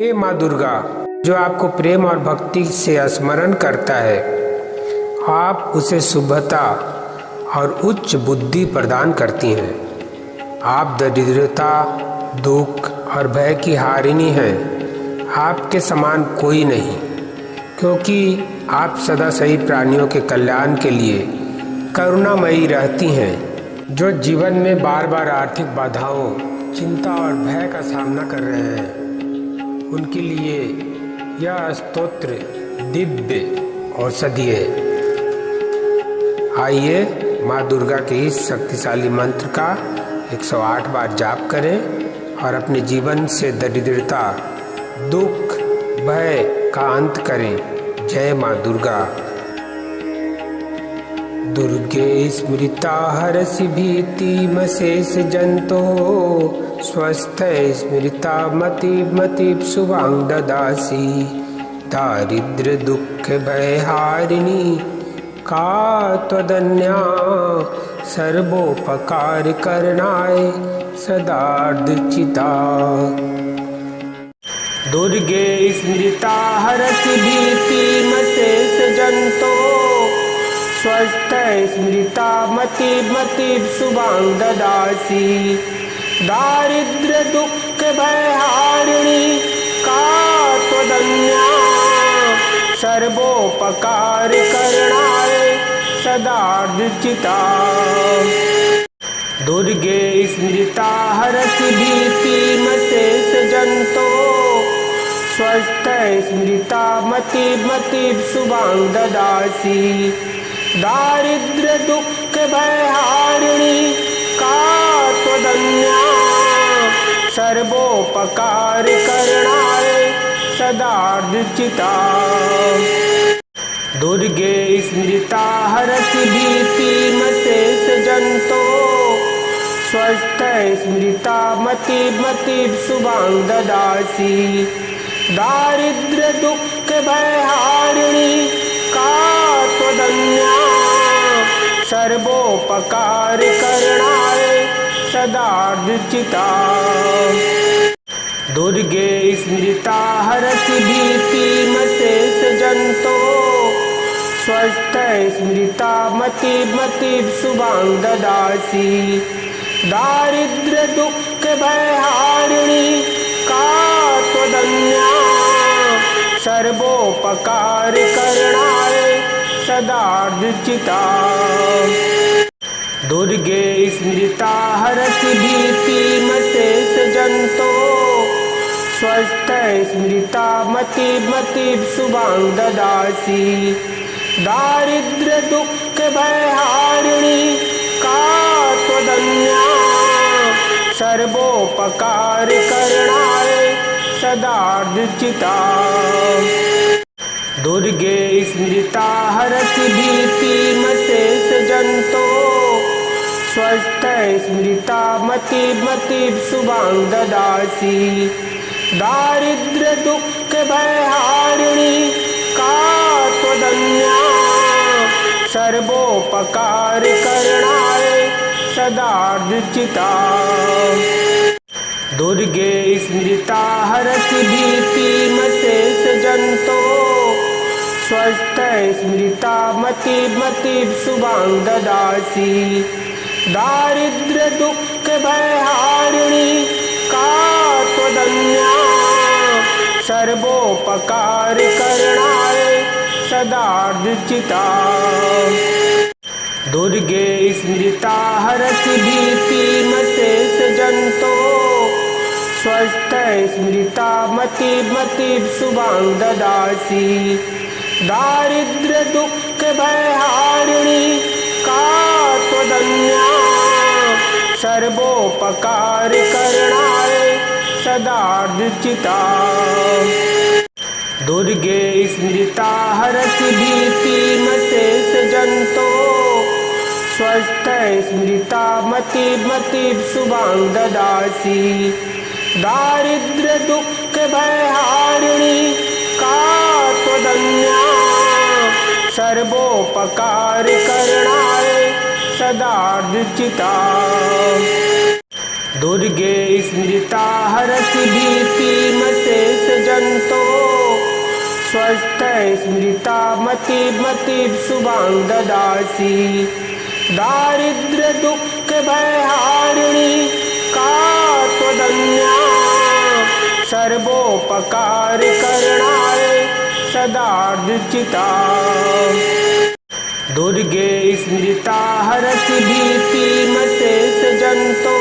हे माँ दुर्गा, जो आपको प्रेम और भक्ति से स्मरण करता है, आप उसे शुभता और उच्च बुद्धि प्रदान करती हैं। आप दरिद्रता, दुख और भय की हारिनी हैं। आपके समान कोई नहीं, क्योंकि आप सदा सही प्राणियों के कल्याण के लिए करुणामयी रहती हैं। जो जीवन में बार बार आर्थिक बाधाओं, चिंता और भय का सामना कर रहे हैं, उनके लिए यह स्तोत्र दिव्य औषधि है। आइए माँ दुर्गा के इस शक्तिशाली मंत्र का 108 बार जाप करें और अपने जीवन से दरिद्रता, दुख, भय का अंत करें। जय माँ दुर्गा। दुर्गे स्मृता हरसि भीतिमशेष जंतो, स्वस्थ स्मृता मतिब शुभां ददासि। दारिद्र्य दुख भयहारिणी का त्वदन्या, सर्वोपकार करणाय सदार्धचिता। दुर्गे स्मृता हरसि भीतिमशेष जंतो, स्वस्थ स्मृता मतिब शुभां ददासि। दारिद्र्य दुख भयहारिणी का त्वदन्या, सर्वोपकार करणाय सदार्धचिता। दुर्गे स्मृता हरसि भीतिमशेष जंतो, स्वस्थ स्मृता मतिब शुभां ददासि। दारिद्र्य दुख भयहारिणी का त्वदन्या, सर्वोपकार करणाय सदार्धचिता। दुर्गे स्मृता हरसि भीतिमशेष जंतो, स्वस्थ स्मृता मतिब शुभां ददासि। दारिद्र्य दुख भयहारिणी का त्वदन्या, सर्वोपकार करणाय सदार्धचिता। दुर्गे स्मृता हरसि भीतिमशेष जंतो, स्वस्थ स्मृता मतिब शुभां ददासि। दारिद्र्य दुख भयहारिणी का त्वदन्या, सर्वोपकार करणाय सदार्धचिता। दुर्गे स्मृता हरसि भीतिमशेष जंतो, स्वस्थ स्मृता मतिब शुभां ददासि। दारिद्र्य दुख भयहारिणी का त्वदन्या, सर्वोपकार करणाय सदार्धचिता। दुर्गे स्मृता हरसि भीतिमशेष जंतो, स्वस्थ स्मृता मतिब शुभां ददासि। दारिद्र्य दुख भयहारिणी का त्वदन्या, सर्वोपकार करणाय सदार्धचिता। दुर्गे स्मृता हरसि भीतिमशेष जंतो, स्वस्थ स्मृता मतिब शुभां ददासि। दारिद्र्य दुख भयहारिणी का त्वदन्या, सर्वोपकार करणाय सदार्धचिता। दुर्गे स्मृता हरसि भीतिमशेष जंतो, स्वस्थ स्मृता मतिब शुभां ददासि। दारिद्र्य दुख भयहारिणी का त्वदन्या, सर्वोपकार करणाय सदार्धचिता। दुर्गे स्मृता हरसि भीतिमशेष जंतो, स्वस्थ स्मृता मतिब शुभां ददासि। दारिद्र्य दुख भयहारिणी का त्वदन्या, सर्वोपकार करणाय सदार्धचिता। दुर्गे स्मृता हरसि भीतिमशेष स्वस्थ स्मृता मतिर्मतिः शुभां ददासि दारिद्र्य दुःख भयहारिणी का त्वदन्या सर्वोपकार करणाय सदार्चिता दुर्गे स्मृता हरसि भीतिमशेष जंतो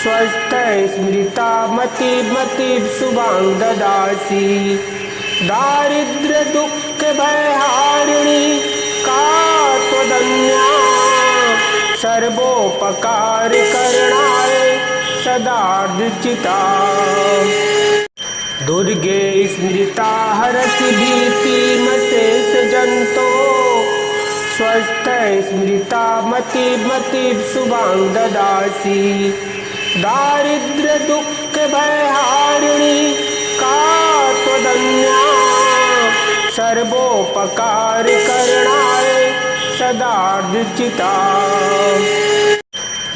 स्वस्थ स्मृता मतिर्मतिः शुभां ददासि दारिद्र्य दुःख भयहारिणी का त्वदन्या सर्वोपकार करणाय सदार्चिता दुर्गे स्मृता हरसि भीतिमशेष जंतो स्वस्थ स्मृता मतिर्मतिः शुभां ददासि दारिद्र्य दुःख भयहारिणी का त्वदन्या सर्वोपकार करणाय सदार्चिता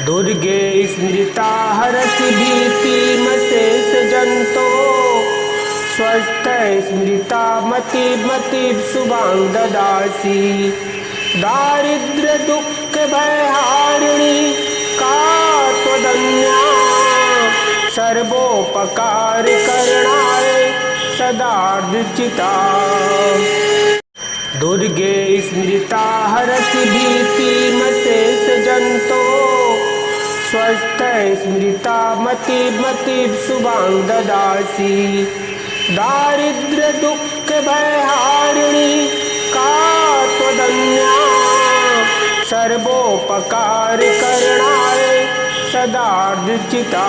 दुर्गे स्मृता हरसि भीतिमशेष जंतो स्वस्थ स्मृता मतिर्मतिः शुभां ददासि दारिद्र्य दुःख भयहारिणी का त्वदन्या सर्वोपकार करणाय सदार्चिता दुर्गे स्मृता हरसि भीतिमशेष जंतो स्वस्थ स्मृता मतिर्मतिः शुभां ददासि दारिद्र्य दुःख भयहारिणी का त्वदन्या सर्वोपकार करणाय सदार्चिता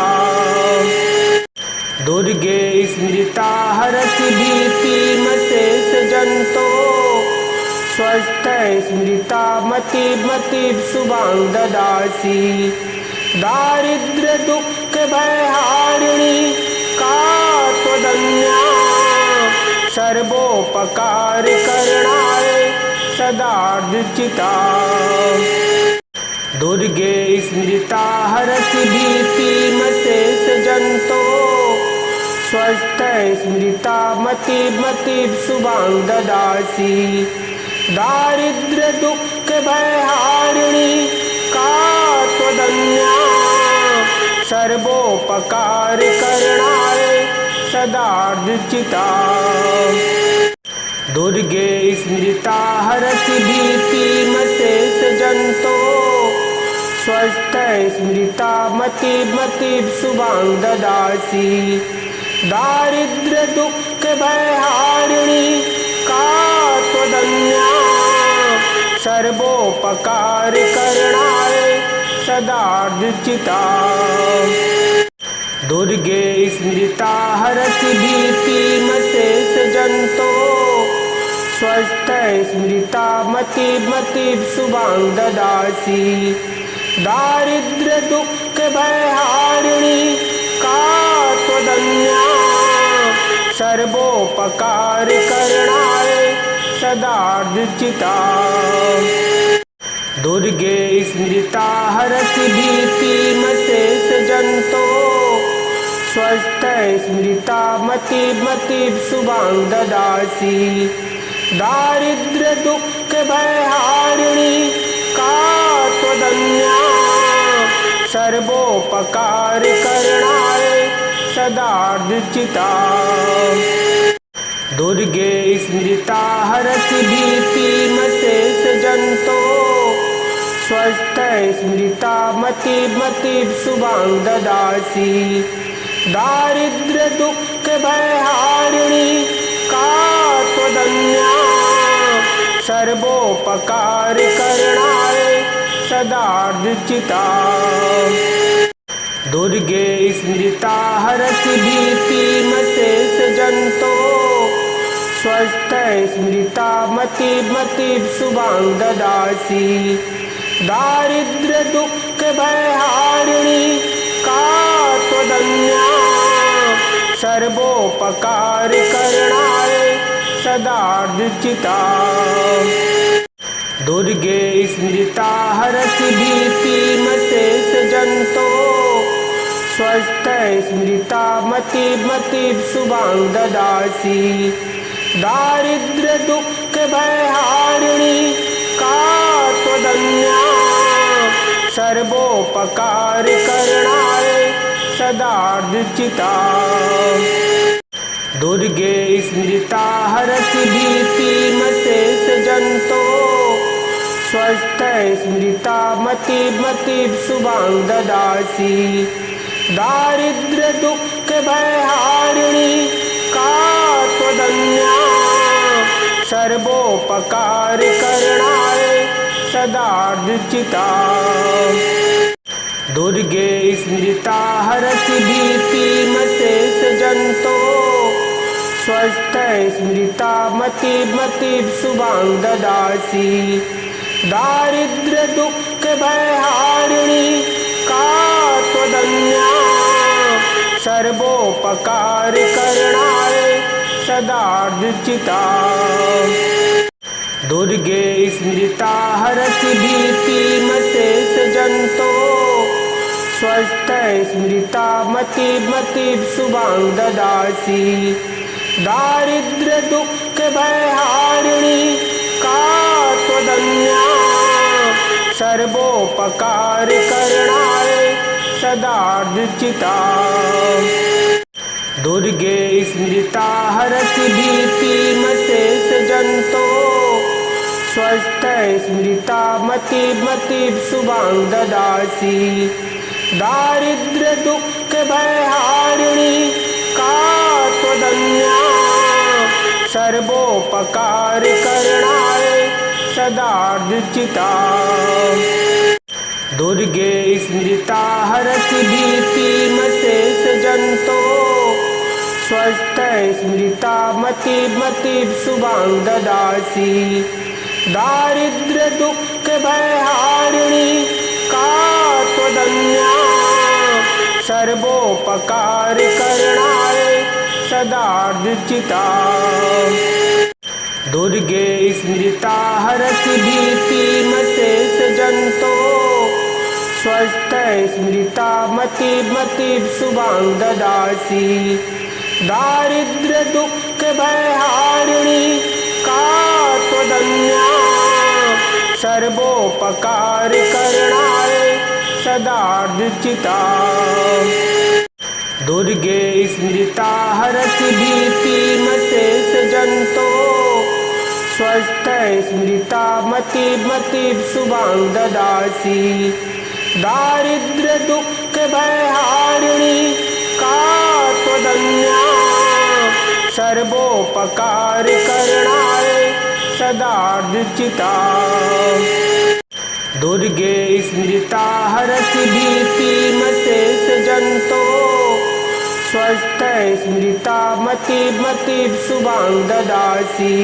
दुर्गे स्मृता हरसि भीतिमशेष जंतो स्वस्थ स्मृता मतिर्मतिः शुभां ददासि दारिद्र्य दुःख भयहारिणी का त्वदन्या सर्वोपकार करणाय सदार्चिता दुर्गे स्मृता हरसि भीतिमशेष जंतो स्वस्थ स्मृता मतिर्मतिः शुभां ददासि दारिद्र्य दुःख भयहारिणी का त्वदन्या सर्वोपकार करणाय सदार्चिता दुर्गे स्मृता हरसि भीतिमशेष जंतो स्वस्थ स्मृता मतिर्मतिः शुभां ददासि दारिद्र्य दुःख भयहारिणी का त्वदन्या सर्वोपकार करणाय सदार्चिता दुर्गे स्मृता हरसि भीतिमशेष जंतो स्वस्थ स्मृता मतिर्मतिः शुभां ददासि दारिद्र्य दुःख भयहारिणी का त्वदन्या सर्वोपकार करणाय सदार्चिता दुर्गे स्मृता हरसि भीतिमशेष जंतो स्वस्थ स्मृता मतिर्मतिः शुभां ददासि दारिद्र्य दुःख भयहारिणी का त्वदन्या सर्वोपकार करणाय सदार्चिता दुर्गे स्मृता हरसि भीतिमशेष जंतो स्वस्थ स्मृता मतिर्मतिः शुभां ददासि दारिद्र्य दुःख भयहारिणी का त्वदन्या सर्वोपकार करणाय सदार्चिता दुर्गे स्मृता हरसि भीतिमशेष जंतो स्वस्थ स्मृता मतिर्मतिः शुभां ददासि दारिद्र्य दुःख भयहारिणी का त्वदन्या सर्वोपकार करणाय सदार्चिता दुर्गे स्मृता हरसि भीतिमशेष जंतो स्वस्थ स्मृता मतिर्मतिः शुभां ददासि दारिद्र्य दुख भयहारिणी का त्वदन्या सर्वोपकार करणाय सदार्चिता दुर्गे स्मृता हरसि भीतिमशेष जंतो स्वस्थ स्मृता मतिब शुभां ददासि दारिद्र्य दुख भयहारिणी का त्वदन्या सर्वोपकार करणाय सदार्चिता दुर्गे स्मृता हरसि भीतिमशेष जंतो स्वस्थ स्मृता मतिब शुभां ददासि दारिद्र्य दुख भयहारिणी का त्वदन्या सर्वोपकार करणाय सदार्चिता दुर्गे स्मृता हरसि भीतिमशेष जंतो स्वस्थ स्मृता मतिब शुभां ददासि दारिद्र्य दुख भयहारिणी का त्वदन्या सर्वोपकार करणाय सदार्चिता दुर्गे स्मृता हरसि भीतिमशेष जंतो स्वस्थ स्मृता मतिब शुभां ददासि दारिद्र्य दुख भयहारिणी का त्वदन्या सर्वोपकार करणाय सदार्चिता दुर्गे स्मृता हरसि भीतिमशेष जंतो स्वस्थ स्मृता मतिब शुभां ददासि दारिद्र्य दुख भयहारिणी का त्वदन्या सर्वोपकार करणाय सदार्चिता दुर्गे स्मृता हरसि भीतिमशेष जंतो स्वस्थ स्मृता मतिब शुभां ददासि दारिद्र्य दुख भयहारिणी का त्वदन्या सर्वोपकार करणाय सदार्चिता दुर्गे स्मृता हरसि भीतिमशेष जंतो स्वस्थ स्मृता मतिब शुभां ददासि दारिद्र्य दुख भयहारिणी का त्वदन्या सर्वोपकार करणाय सदार्चिता दुर्गे स्मृता हरसि भीतिमशेष जंतो स्वस्थ स्मृता मतिब शुभां ददासि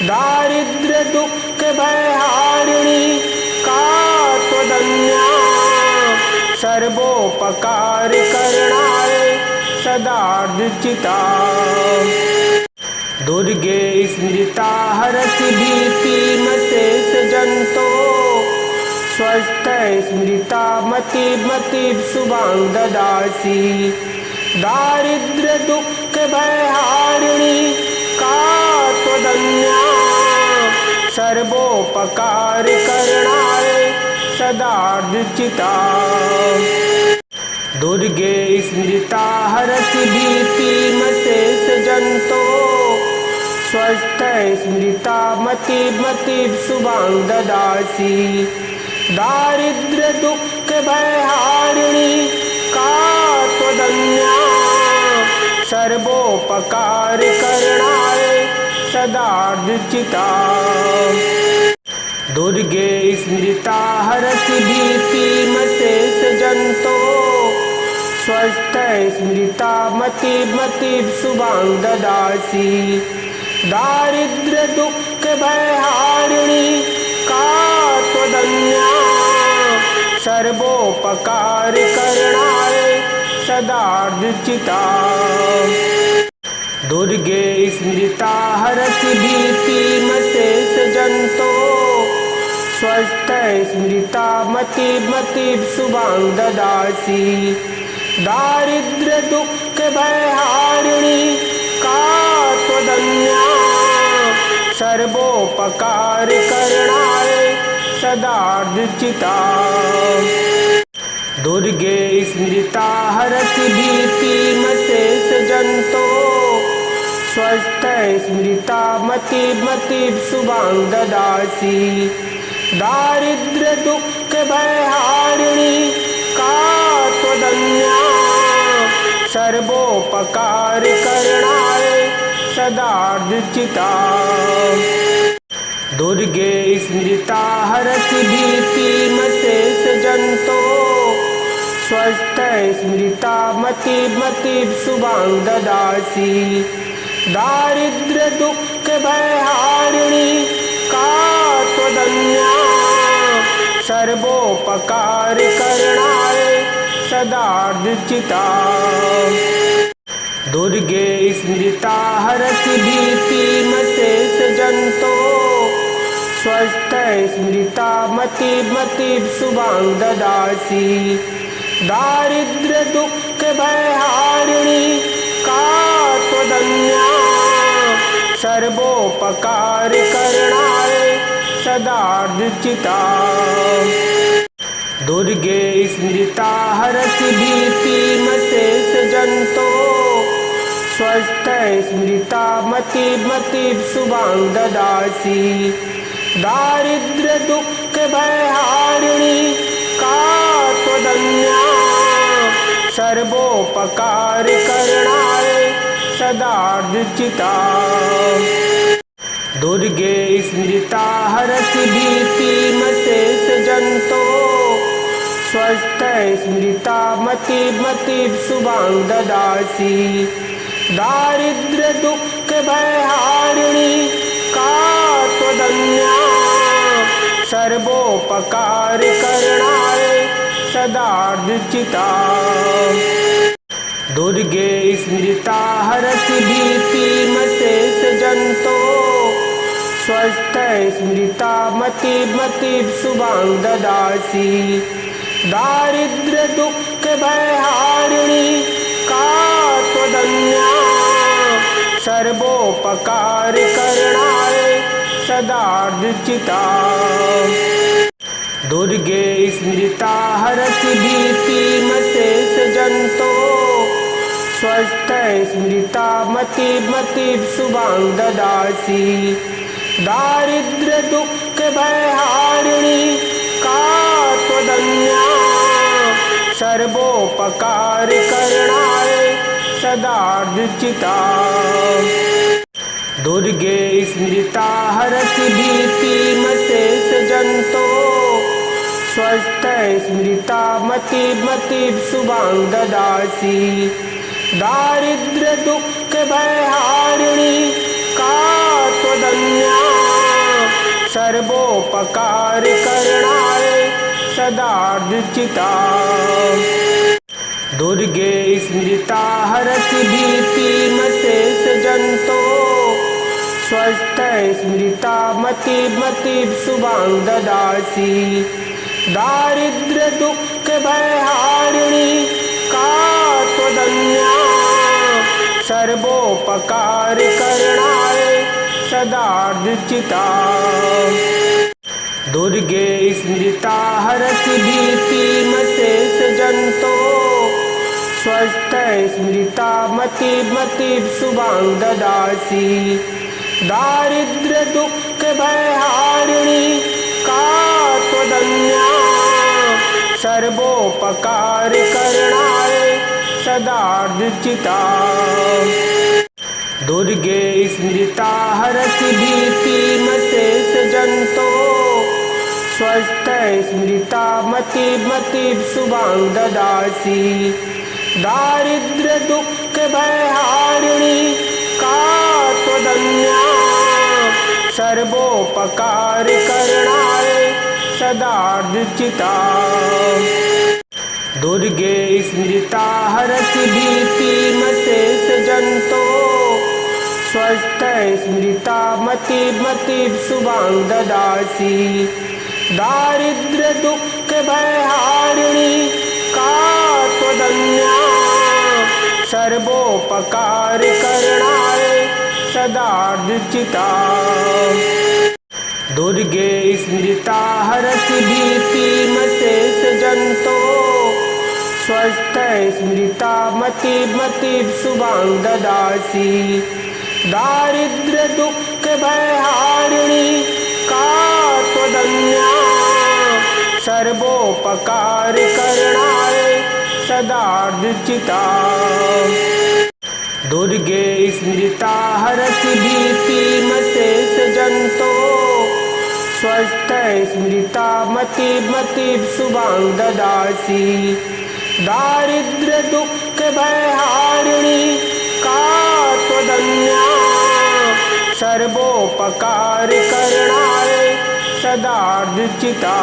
दारिद्र्य दुख भयहारिणी का त्वदन्या सर्वोपकार करणाय सदार्चिता दुर्गे स्मृता हरसि भीतिमशेष जंतो स्वस्थ स्मृता मतिब शुभां ददासि दारिद्र्य दुख भयहारिणी का त्वदन्या सर्वोपकार करणाय सदार्चिता दुर्गे स्मृता हरसि भीतिमशेष जंतो स्वस्थ स्मृता मतिब शुभां ददासि दारिद्र्य दुख भयहारिणी का त्वदन्या सर्वोपकार करणाय सदार्चिता दुर्गे स्मृता हरसि भीतिमशेष जंतो स्वस्थ स्मृता मतिब शुभां ददासि दारिद्र्य दुख भयहारिणी का त्वदन्या सर्वोपकार करणाय सदार्चिता दुर्गे स्मृता हरसि भीतिमशेष जंतो स्वस्थ स्मृता मतिब शुभां ददासि दारिद्र्य दुख भयहारिणी का त्वदन्या सर्वोपकार करणाय सदार्चिता। दुर्गे स्मृता हरसि भीतिमशेष जंतो स्वस्थ स्मृता मतिर् शुभां ददासि। दारिद्र्य दुःख भयहारिणी का त्वदन्या सर्वोपकार करणाय सदार्चिता। दुर्गे स्मृता हरसि भीतिमशेष जंतो स्वस्थ स्मृता मतिर् शुभां ददासि। दारिद्र्य दुःख भयहारिणी का त्वदन्या सर्वोपकार करणाय सदार्चिता। दुर्गे स्मृता हरसि भीतिमशेष जंतो स्वस्थ स्मृता मतिर् शुभां ददासि। दारिद्र्य दुःख भयहारिणी का त्वदन्या सर्वोपकार करणाय सदार्चिता। दुर्गे स्मृता हरसि भीतिमशेष जंतो स्वस्थ स्मृता मतिर् शुभां ददासि। दारिद्र्य दुःख भयहारिणी का त्वदन्या सर्वोपकार करणाय सदार्चिता। दुर्गे स्मृता हरसि भीतिमशेष जंतो स्वस्थ स्मृता मतिर् शुभां ददासि। दारिद्र्य दुःख भयहारिणी का त्वदन्या सर्वोपकार करणाय सदार्चिता। दुर्गे स्मृता हरसि भीतिमशेष जंतो स्वस्थ स्मृता मतिर् शुभां ददासि। दारिद्र्य दुःख भयहारिणी का त्वदन्या सर्वोपकार करणाय सदार्चिता। दुर्गे स्मृता हरसि भीतिमशेष जंतो स्वस्थ स्मृता मतिर् शुभां ददासि। दारिद्र्य दुःख भयहारिणी का त्वदन्या सर्वोपकार करणाय सदार्चिता। दुर्गे स्मृता हरसि भीतिमशेष जंतो स्वस्थ स्मृता मतिर् शुभां ददासि। दारिद्र्य दुःख भयहारिणी का त्वदन्या सर्वोपकार करणाय सदार्चिता। दुर्गे स्मृता हरसि भीतिमशेष जंतो स्वस्थ स्मृता मतिर् शुभां ददासि। दारिद्र्य दुःख भयहारिणी का त्वदन्या सर्वोपकार करणाय सदार्चिता। दुर्गे स्मृता हरसि भीतिमशेष जंतो स्वस्थ स्मृता मतिर् शुभां ददासि। दारिद्र्य दुःख भयहारिणी का त्वदन्या सर्वोपकार करणाय सदार्चिता। दुर्गे स्मृता हरसि भीतिमशेष जंतो स्वस्थ स्मृता मतिर् शुभां ददासि। दारिद्र्य दुःख भयहारिणी का त्वदन्या सर्वोपकार करणाय सदार्चिता। दुर्गे स्मृता हरसि भीतिमशेष जंतो स्वस्थ स्मृता मतिर् शुभां ददासि। दारिद्र्य दुःख भयहारिणी का त्वदन्या सर्वोपकार करणाय सदार्चिता। दुर्गे स्मृता हरसि भीतिमशेष जंतो स्वस्थ स्मृता मतिर् शुभां ददासि दारिद्र्य दुःख भयहारिणी का त्वदन्या सर्वोपकार करणाय सदार्चिता दुर्गे स्मृता हरसि भीतिमशेष जंतो स्वस्थ स्मृता मतिर् शुभां ददासि दारिद्र्य दुःख भयहारिणी का त्वदन्या सर्वोपकार करणाय सदार्चिता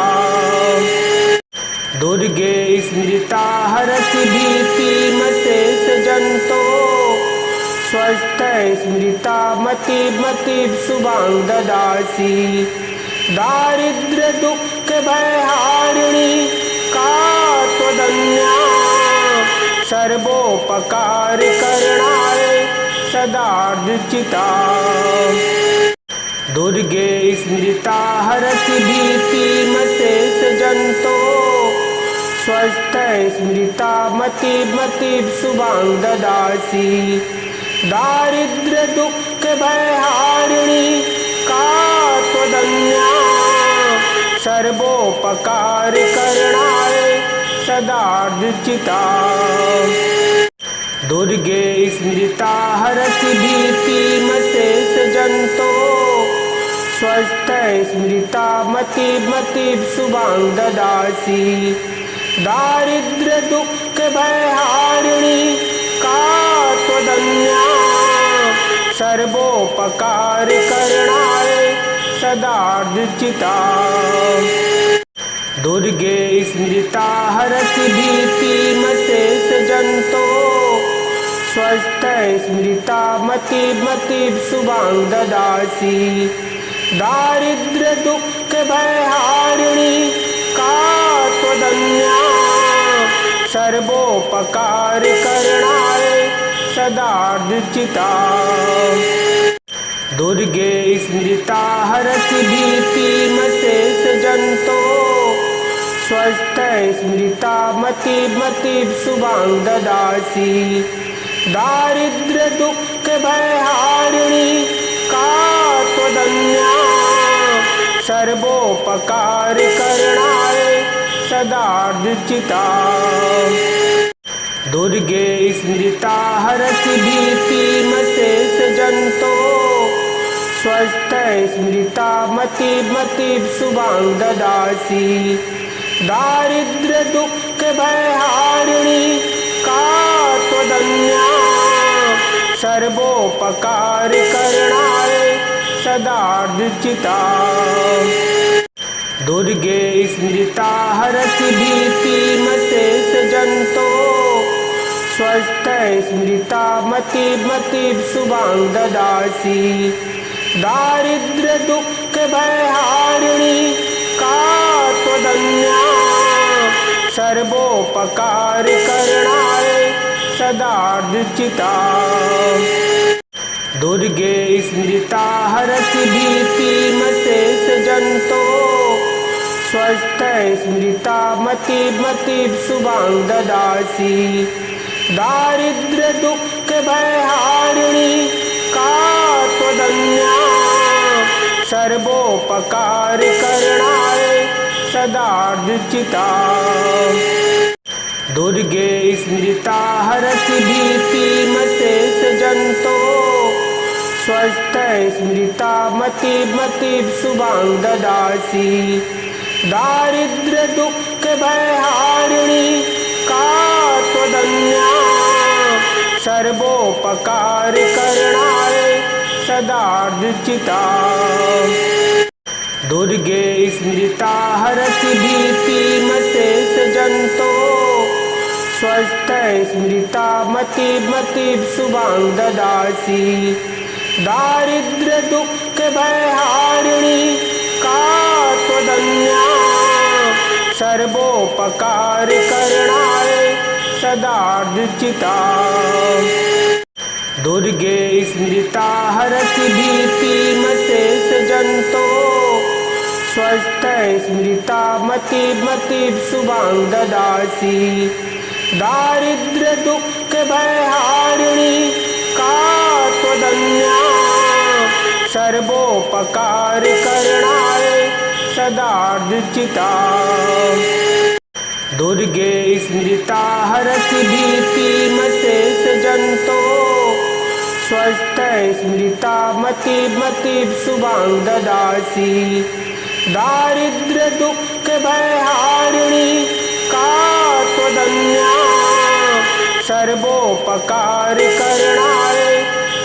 दुर्गे स्मृता हरसि भीतिमशेष जंतो स्वस्थ स्मृता मतिर् शुभां ददासि दारिद्र्य दुःख भयहारिणी का त्वदन्या सर्वोपकार करणाय सदार्चिता दुर्गे स्मृता हरसि भीतिमशेष जंतो स्वस्थ स्मृता मतिर् शुभां ददासि दारिद्र्य दुःख भयहारिणी का त्वदन्या सर्वोपकार करणाय सदार्चिता दुर्गे स्मृता हरसि भीतिमशेष जंतो स्वस्थ स्मृता मतिर् शुभां ददासि दारिद्र्य दुःख भयहारिणी का त्वदन्या सर्वोपकार करणाय सदार्चिता दुर्गे स्मृता हरसि भीतिमशेष जंतो स्वस्थ स्मृता मतिर् शुभां ददासि दारिद्र्य दुःख भयहारिणी का त्वदन्या सर्वोपकार करणाय सदार्चिता दुर्गे स्मृता हरसि भीतिमशेष जंतो स्वस्थ स्मृता मतिर् शुभां ददासि दारिद्र्य दुःख भयहारिणी का त्वदन्या सर्वोपकार करणाय सदार्चिता दुर्गे स्मृता हरसि भीतिमशेष जंतो स्वस्थ स्मृता मतिर् शुभां ददासि दारिद्र्य दुःख भयहारिणी का त्वदन्या सर्वोपकार करणाय सदार्चिता दुर्गे स्मृता हरसि भीतिमशेष जंतो स्वस्थ स्मृता मतिर् शुभां ददासि दारिद्र्य दुःख भयहारिणी का त्वदन्या सर्वोपकार करणाय सदार्चिता दुर्गे स्मृता हरसि भीतिमशेष जंतो स्वस्थ स्मृता मतिर् शुभां ददासि दारिद्र्य दुःख भयहारिणी का त्वदन्या सर्वोपकार करणाय सदार्चिता दुर्गे स्मृता हरसि भीतिमशेष जंतो स्वस्थ स्मृता मतिर् शुभां ददासि दारिद्र्य दुःख भयहारिणी का त्वदन्या सर्वोपकार करणाय सदार्चिता दुर्गे स्मृता हरसि भीतिमशेष जंतो स्वस्थ स्मृता मतिर् शुभां ददासि दारिद्र्य दुःख भयहारिणी का त्वदन्या सर्वोपकार करणाय सदार्चिता दुर्गे स्मृता हरसि भीतिमशेष जंतो स्वस्थ स्मृता मतिर्मतिः शुभां ददासि। दारिद्र्य दुःख भयहारिणी का त्वदन्या सर्वोपकार करणाय सदार्चिता। दुर्गे स्मृता हरसि भीतिमशेष जंतो। स्वस्थ स्मृता मतिर्मतिः शुभां ददासि। दारिद्र्य दुःख भयहारिणी का त्वदन्या सर्वोपकार करणाय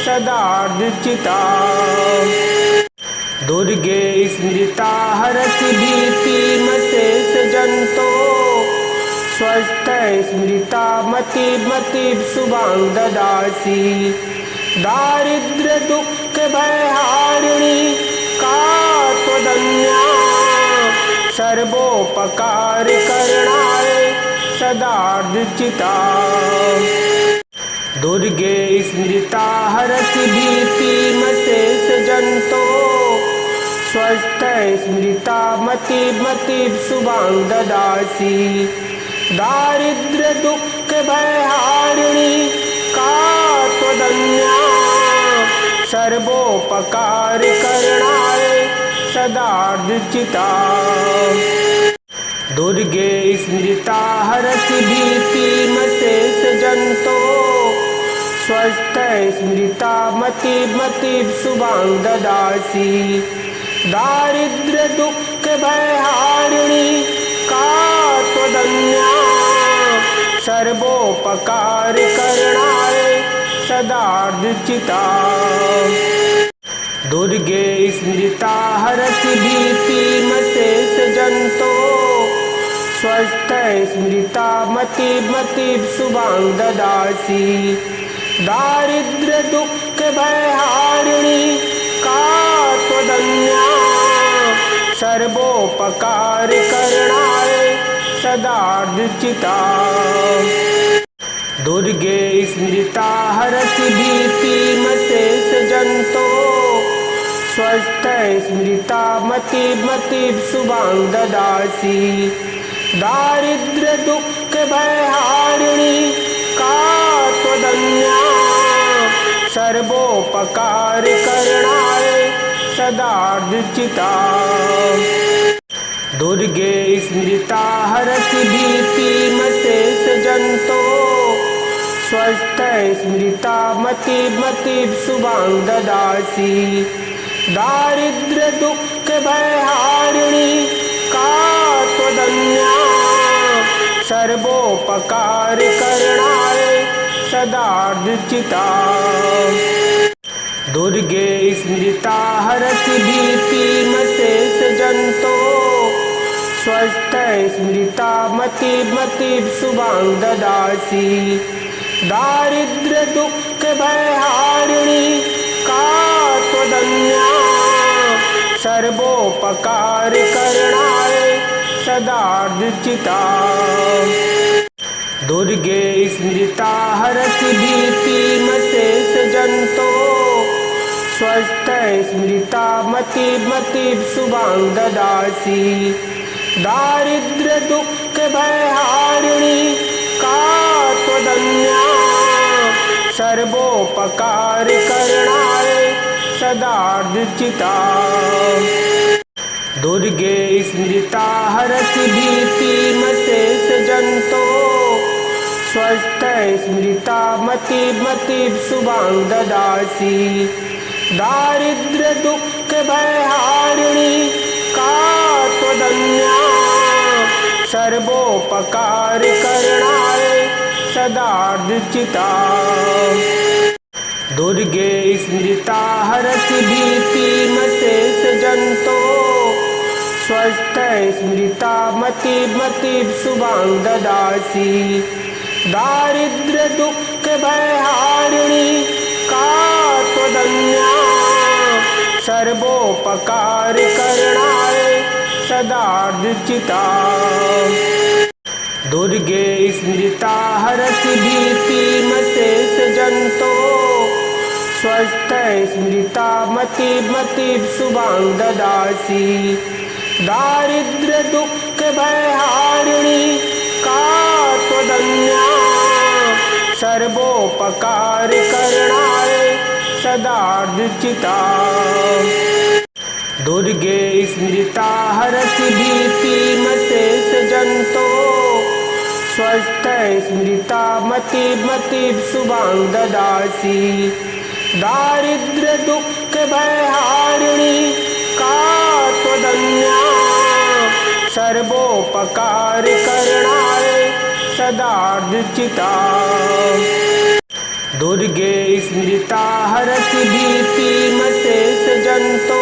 सदार्चिता। दुर्गे स्मृता हरसि भीतिमशेष जंतो। स्वस्थ स्मृता मतिर्मतिः शुभां ददासि। दारिद्र्य दुःख भयहारिणी का त्वदन्या सर्वोपकार करणाय सदार्चिता। दुर्गे स्मृता हरसि भीतिमशेष जंतो। स्वस्थ स्मृता मतिर्मतिः शुभां ददासि। दारिद्र्य दुःख भयहारिणी का त्वदन्या सर्वोपकार करणाय सदार्चिता। दुर्गे स्मृता हरसि भीतिमशेष जंतो। स्वस्थ स्मृता मतिर्मतिः शुभां ददासि। दारिद्र्य दुःख भयहारिणी का त्वदन्या सर्वोपकार करणाय सदार्चिता। दुर्गे स्मृता हरसि भीतिमशेष जंतो। स्वस्थ स्मृता मतिर्मतिः शुभां ददासि। दारिद्र्य दुःख भयहारिणी का त्वदन्या सर्वोपकार करणाय सदार्चिता। दुर्गे स्मृता हरसि भीतिमशेष जंतो। स्वस्थ स्मृता मतिर्मतिः शुभां ददासि। दारिद्र्य दुःख भयहारिणी का त्वदन्या सर्वोपकार करणाय सदार्चिता। दुर्गे स्मृता हरसि भीतिमशेष जंतो। स्वस्थ स्मृता मतिर्मतिः शुभां ददासि। दारिद्र्य दुःख भयहारिणी का त्वदन्या सर्वोपकार करणाय सदार्चिता। दुर्गे स्मृता हरसि भीतिमशेष जंतो। स्वस्थ स्मृता मतिर्मतिः शुभां ददासि। दारिद्र्य दुःख भयहारिणी का त्वदन्या सर्वोपकार करणाय सदार्चिता। दुर्गे स्मृता हरसि भीतिमशेष जंतो। स्वस्थ स्मृता मतिर्मतिः शुभां ददासि। दारिद्र्य दुःख भयहारिणी का त्वदन्या सर्वोपकार करणाय सदार्चिता। दुर्गे स्मृता हरसि भीतिमशेष जंतो। स्वस्थ स्मृता मतिर्मतिः शुभां ददासि। दारिद्र्य दुःख भयहारिणी का त्वदन्या सर्वोपकार करणाय सदार्चिता। दुर्गे स्मृता हरसि भीतिमशेष जंतो। स्वस्थ स्मृता मतिर्मतिः शुभां ददासि। दारिद्र्य दुःख भयहारिणी का त्वदन्या सर्वोपकार करणाय सदार्चिता। दुर्गे स्मृता हरसि भीतिमशेष जंतो। स्वस्थ स्मृता मतिर्मतिः शुभां ददासि। दारिद्र्य दुख भयहारिणी का त्वदन्या सर्वोपकार करणाय सदार्चिता दुर्गे स्मृता हरसि भीतिमशेष जंतो स्वस्थ स्मृता मतिब शुभां ददासि दारिद्र्य दुख भयहारिणी का त्वदन्या सर्वोपकार करणाय सदार्चिता दुर्गे स्मृता हरसि भीतिमशेष जंतो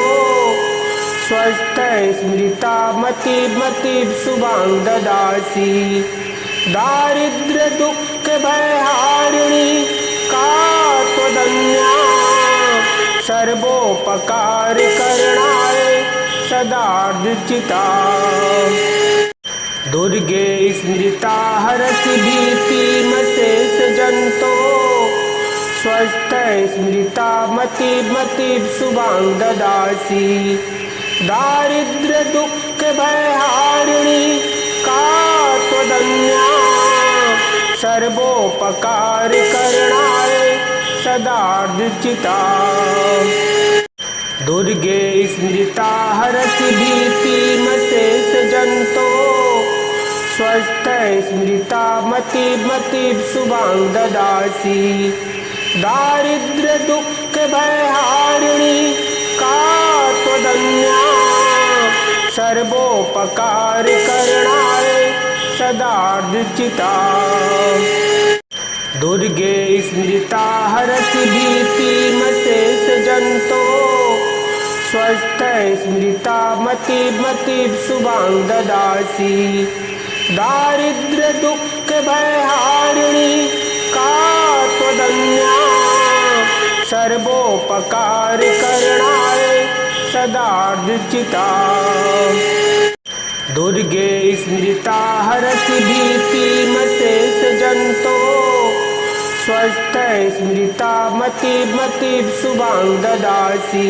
स्वस्थ स्मृता मतिब शुभां ददासि दारिद्र्य दुख भयहारिणी का त्वदन्या सर्वोपकार करणाय सदार्चिता दुर्गे स्मृता हरसि भीतिमशेष जंतो स्वस्थ स्मृता मतिब शुभां ददासि दारिद्र्य दुख भयहारिणी का त्वदन्या सर्वोपकार करणाय सदार्चिता दुर्गे स्मृता हरसि भीतिमशेष जंतो स्वस्थ स्मृता मतिब शुभां ददासि दारिद्र्य दुख भयहारिणी का त्वदन्या सर्वोपकार करणाय सदार्चिता दुर्गे स्मृता हरसि भीतिमशेष जंतो स्वस्थ स्मृता मतिब शुभां ददासि दारिद्र्य दुख भयहारिणी का त्वदन्या सर्वोपकार करणाय सदार्चिता दुर्गे स्मृता हरसि भीतिमशेष जंतो स्वस्थ स्मृता मतिब शुभां ददासि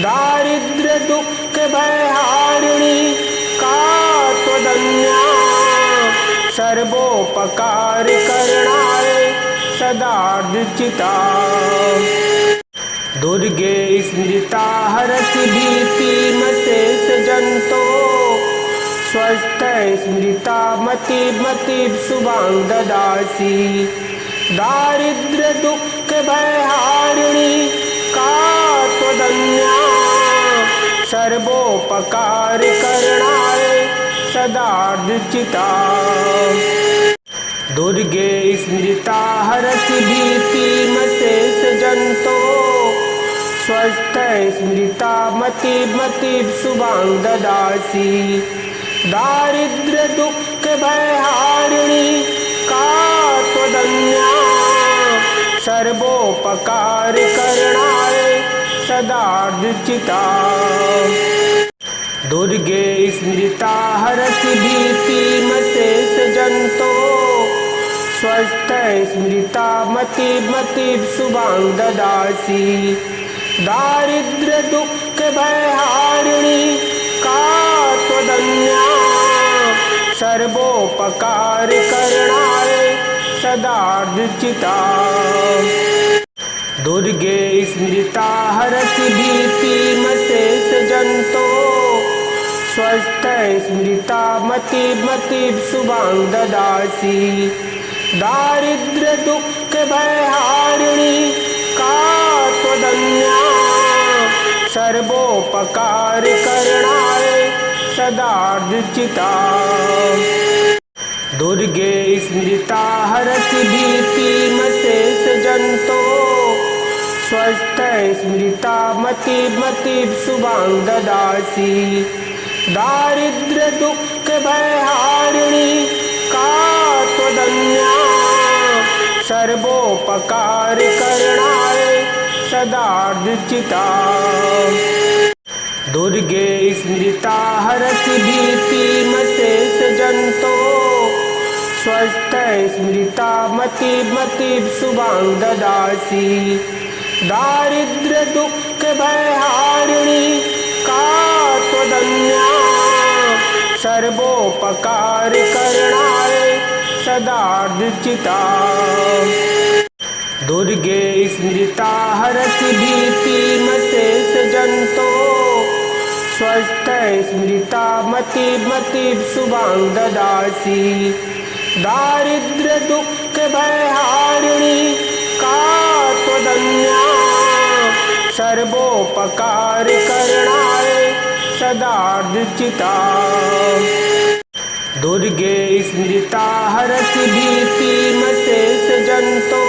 दारिद्र्य दुख भयहारिणी का त्वदन्या सर्वोपकार करणाय सदार्चिता दुर्गे स्मृता हरसि भीतिमशेष जंतो स्वस्थ स्मृता मतिब शुभां ददासि दारिद्र्य दुख भयहारिणी का त्वदन्या सर्वोपकार करणाय सदार्चिता दुर्गे स्मृता हरसि भीतिमशेष जंतो स्वस्थ स्मृता मतिब शुभां ददासि दारिद्र्य दुख भयहारिणी का त्वदन्या सर्वोपकार करणाय सदार्चिता दुर्गे स्मृता हरसि भीतिमशेष जंतो स्वस्थ स्मृता मतिब शुभां ददासि दारिद्र्य दुख भयहारिणी का त्वदन्या सर्वोपकार करणाय सदार्चिता दुर्गे स्मृता हरसि भीतिमशेष जंतो स्वस्थ स्मृता मतिब शुभां ददासि दारिद्र्य दुख भयहारिणी का त्वदन्या सर्वोपकार करणाय सदार्चिता दुर्गे स्मृता हरसि भीतिमशेष जंतो स्वस्थ स्मृता मतिब शुभां ददासि दारिद्र्य दुख भयहारिणी का त्वदन्या सर्वोपकार करणाय सदार्चिता दुर्गे स्मृता हरसि भीतिमशेष जंतो स्वस्थ स्मृता मतिब शुभां ददासि दारिद्र्य दुख भयहारिणी का त्वदन्या सर्वोपकार करणाय सदार्चिता। दुर्गे स्मृता हरसि भीतिमशेष जंतो स्वस्थ स्मृता मतिर् शुभां ददासि। दारिद्र्य दुःख भयहारिणी का त्वदन्या सर्वोपकार करणाय सदार्चिता। दुर्गे स्मृता हरसि भीतिमशेष जंतो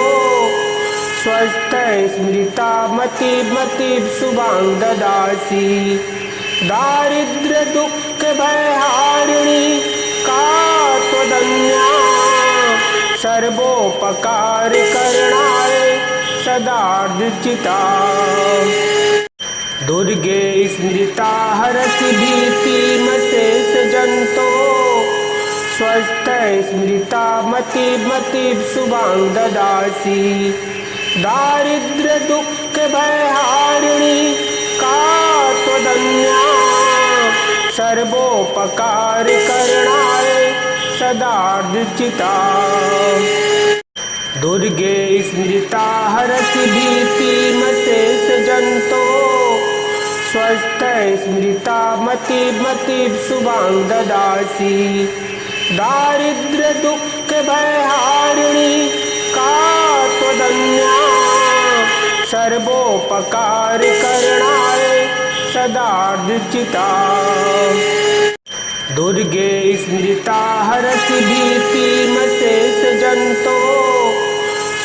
स्वस्थ स्मृता मतिर् शुभां ददासि। दारिद्र्य दुःख भयहारिणी का त्वदन्या सर्वोपकार करणाय सदार्चिता। दुर्गे स्मृता हरसि भीतिमशेष जंतो स्वस्थ स्मृता मतिर् शुभां ददासि। दारिद्र्य दुःख भयहारिणी का त्वदन्या सर्वोपकार करणाय सदार्चिता। दुर्गे स्मृता हरसि भीतिमशेष जंतो स्वस्थ स्मृता मतिर् शुभां ददासि। दारिद्र्य दुःख भयहारिणी का त्वदन्या सर्वोपकार करणाय सदार्चिता। दुर्गे स्मृता हरसि भीतिमशेष जंतो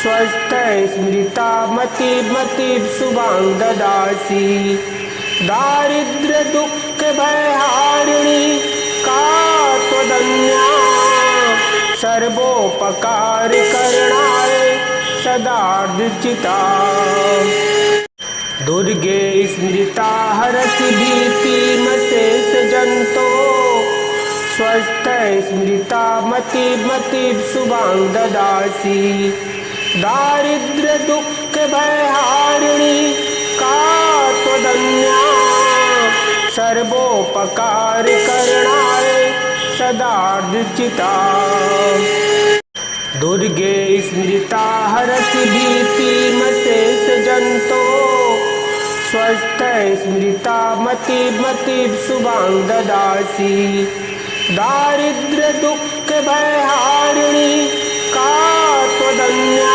स्वस्थ स्मृता मतिर् शुभां ददासि। दारिद्र्य दुःख भयहारिणी का त्वदन्या सर्वोपकार करणाय सदार्चिता। दुर्गे स्मृता हरसि भीतिमशेष जंतो स्वस्थ स्मृता मतिर् शुभां ददासि। दारिद्र्य दुःख भयहारिणी का त्वदन्या सर्वोपकार करणाय सदार्चिता। दुर्गे स्मृता हरसि भीतिमशेष जंतो स्वस्थ स्मृता मतिर् शुभां ददासि। दारिद्र्य दुःख भयहारिणी का त्वदन्या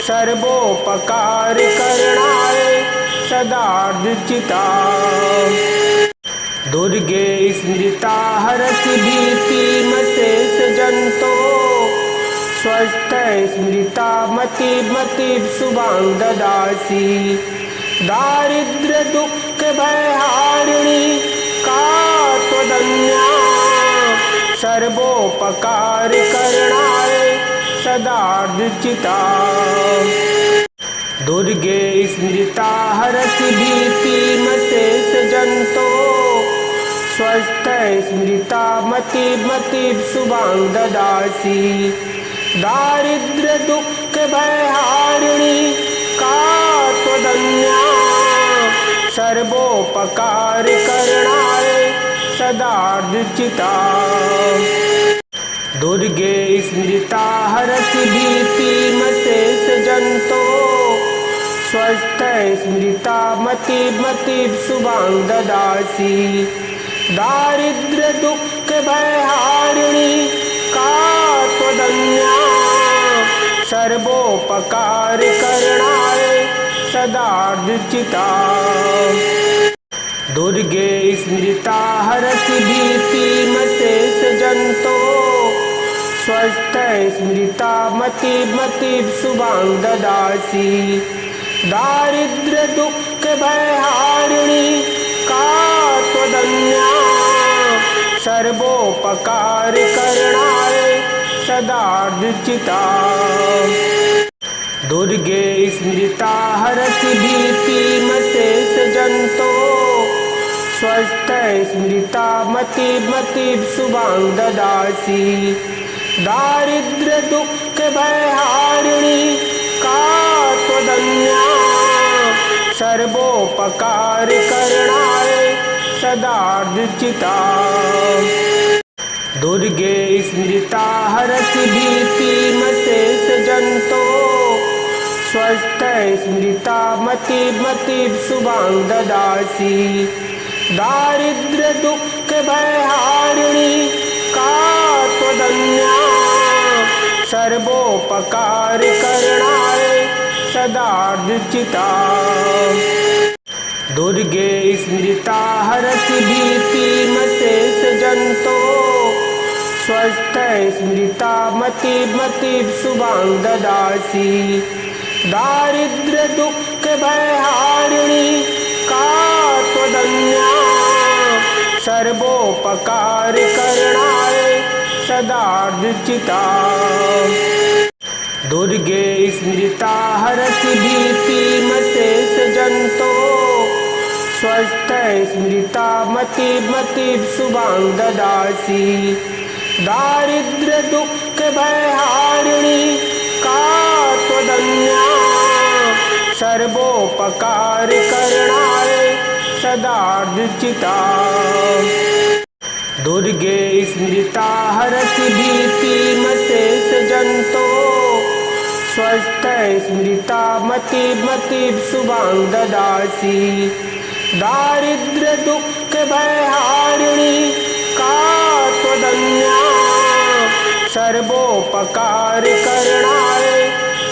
सर्वोपकार करणाय सदार्चिता। दुर्गे स्मृता हरसि भीतिमशेष जंतो स्वस्थ स्मृता मतिर् शुभां ददासि। दारिद्र्य दुःख भयहारिणी का त्वदन्या सर्वोपकार करणाय सदार्चिता। दुर्गे स्मृता हरसि भीतिमशेष जंतो स्वस्थ स्मृता मतिर् शुभां ददासि। दारिद्र्य दुःख भयहारिणी का त्वदन्या सर्वोपकार करणाय सदार्चिता। दुर्गे स्मृता हरसि भीतिमशेष जंतो स्वस्थ स्मृता मतिर् शुभां ददासि। दारिद्र्य दुःख भयहारिणी का त्वदन्या सर्वोपकार करणाय सदार्चिता। दुर्गे स्मृता हरसि भीतिमशेष जंतो स्वस्थ स्मृता मतिर् शुभां ददासि। दारिद्र्य दुःख भयहारिणी का त्वदन्या सर्वोपकार करणाय सदार्चिता। दुर्गे स्मृता हरसि भीतिमशेष जंतो स्वस्थ स्मृता मतिर् शुभां ददासि। दारिद्र्य दुःख भयहारिणी का त्वदन्या सर्वोपकार करणाय सदार्चिता। दुर्गे स्मृता हरसि भीतिमशेष जंतो स्वस्थ स्मृता मतिर्मतिः शुभां ददासि। दारिद्र्य दुःख भयहारिणी का त्वदन्या सर्वोपकारकरणाय सदार्चिता। दुर्गे स्मृता हरसि भीतिमशेष जंतो स्वस्थ स्मृता मतिर्मतिः शुभां ददासि। दारिद्र्य दुःख भयहारिणी का त्वदन्या सर्वोपकारकरणाय सदार्चिता। दुर्गे स्मृता हरसि भीतिमशेष जंतो स्वस्थ स्मृता मतिर्मतिः शुभां ददासि। दारिद्र्य दुःख भयहारिणी का त्वदन्या सर्वोपकारकरणाय सदार्चिता। दुर्गे स्मृता हरसि भीतिमशेष जंतो स्वस्थ स्मृता मतिर्मतिः शुभां ददासि। दारिद्र्य दुःख भयहारिणी का त्वदन्या सर्वोपकारकरणाय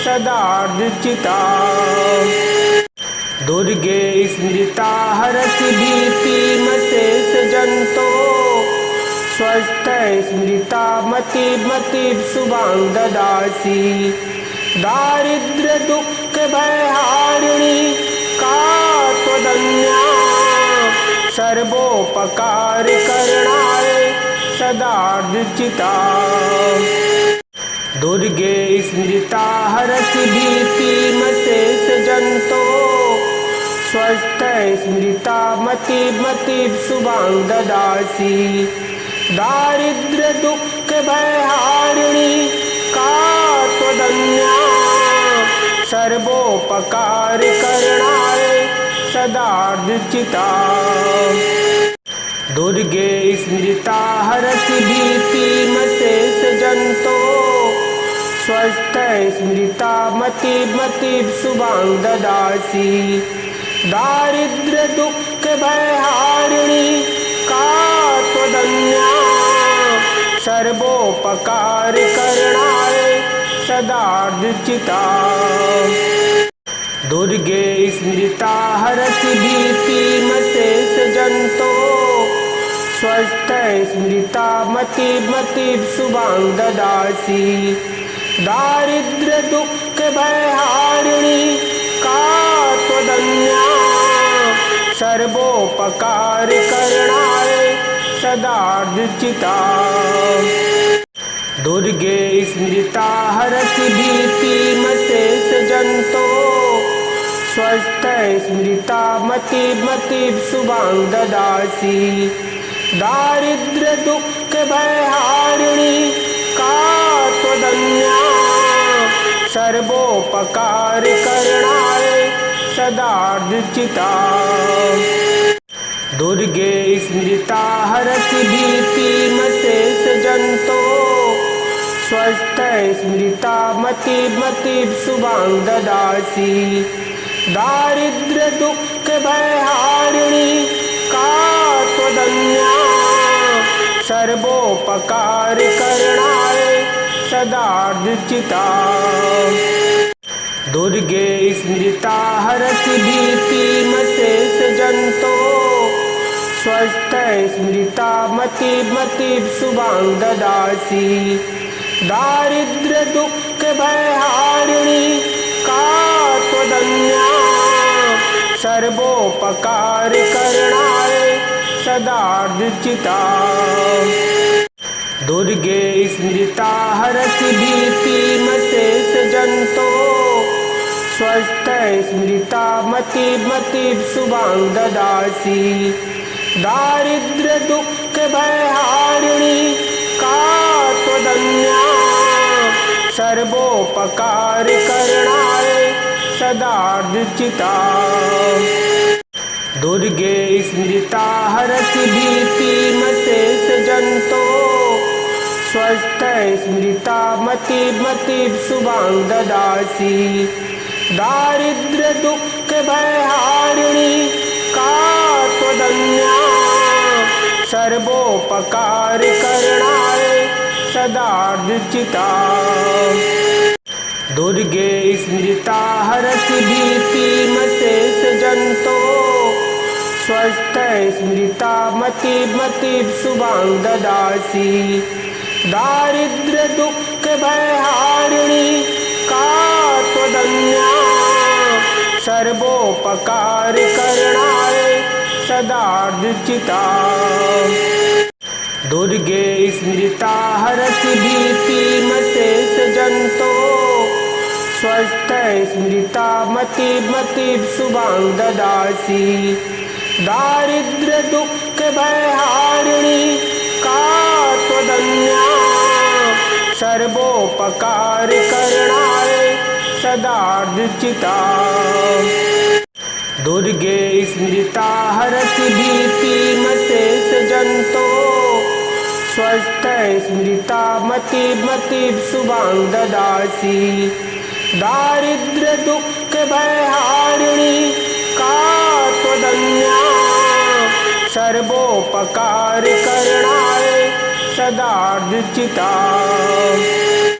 सदार्चिता। दुर्गे स्मृता हरसि भीतिमशेष जंतो स्वस्थ स्मृता मतिर्मतिः शुभां ददासि। दारिद्र्य दुःख भयहारिणी का त्वदन्या सर्वोपकारकरणाय सदार्चिता। दुर्गे स्मृता हरसि भीतिमशेष जंतो स्वस्थ स्मृता मतिर्मतिः शुभां ददासि। दारिद्र्य दुःख भयहारिणी का त्वदन्या सर्वोपकारकरणाय सदार्चिता। दुर्गे स्मृता हरसि भीतिमशेष जंतो स्वस्थ स्मृता मतिर्मतिः शुभां ददासि। दारिद्र्य दुःख भयहारिणी का त्वदन्या सर्वोपकारकरणाय सदार्चिता। दुर्गे स्मृता हरसि भीतिमशेष जंतो स्वस्थ स्मृता मतिर्मतिः शुभां ददासि। दारिद्र्य दुःख भयहारिणी का त्वदन्या सर्वोपकारकरणाय सदार्चिता। दुर्गे स्मृता हरसि भीतिमशेष जंतो स्वस्थ स्मृता मतिर्मतिः शुभां ददासि। दारिद्र्य दुःख भयहारिणी का त्वदन्या सर्वोपकारकरणाय सदार्चिता। दुर्गे स्मृता हरसि भीतिमशेष जंतो स्वस्थ स्मृता मतिर्मतिः शुभां ददासि। दारिद्र्य दुःख भयहारिणी का त्वदन्या सर्वोपकारकरणाय सदार्चिता। दुर्गे स्मृता हरसि भीतिमशेष जंतो स्वस्थ स्मृता मतिर्मतिः शुभां ददासि। दारिद्र्य दुःख भयहारिणी का त्वदन्या सर्वोपकारकरणाय सदार्चिता। दुर्गे स्मृता हरसि भीतिमशेष जंतो स्वस्थ स्मृता मतिर्मतिः शुभां ददासि। दारिद्र्य दुःख भयहारिणी का त्वदन्या सर्वोपकारकरणाय सदार्चिता। दुर्गे स्मृता हरसि भीतिमशेष जंतो स्वस्थ स्मृता मतिर्मतिः शुभां ददासि दारिद्र्य दुःख भयहारिणी का त्वदन्या सर्वोपकार करणाय सदार्चिता दुर्गे स्मृता हरसि भीतिमशेष जंतो स्वस्थ स्मृता मतिर्मतिः शुभां ददासि दारिद्र्य दुःख भयहारिणी का त्वदन्या सर्वोपकार करणाय सदार्चिता दुर्गे स्मृता हरसि भीतिमशेष जंतो स्वस्थ स्मृता मतिर्मतिः शुभां ददासि दारिद्र्य दुःख भयहारिणी का त्वदन्या सर्वोपकार करणाय सदार्चिता दुर्गे स्मृता हरसि भीतिमशेष जंतो स्वस्थ स्मृता मतिर्मतिः शुभां ददासि दारिद्र्य दुःख भयहारिणी का त्वदन्या सर्वोपकार करणाय सदार्चिता।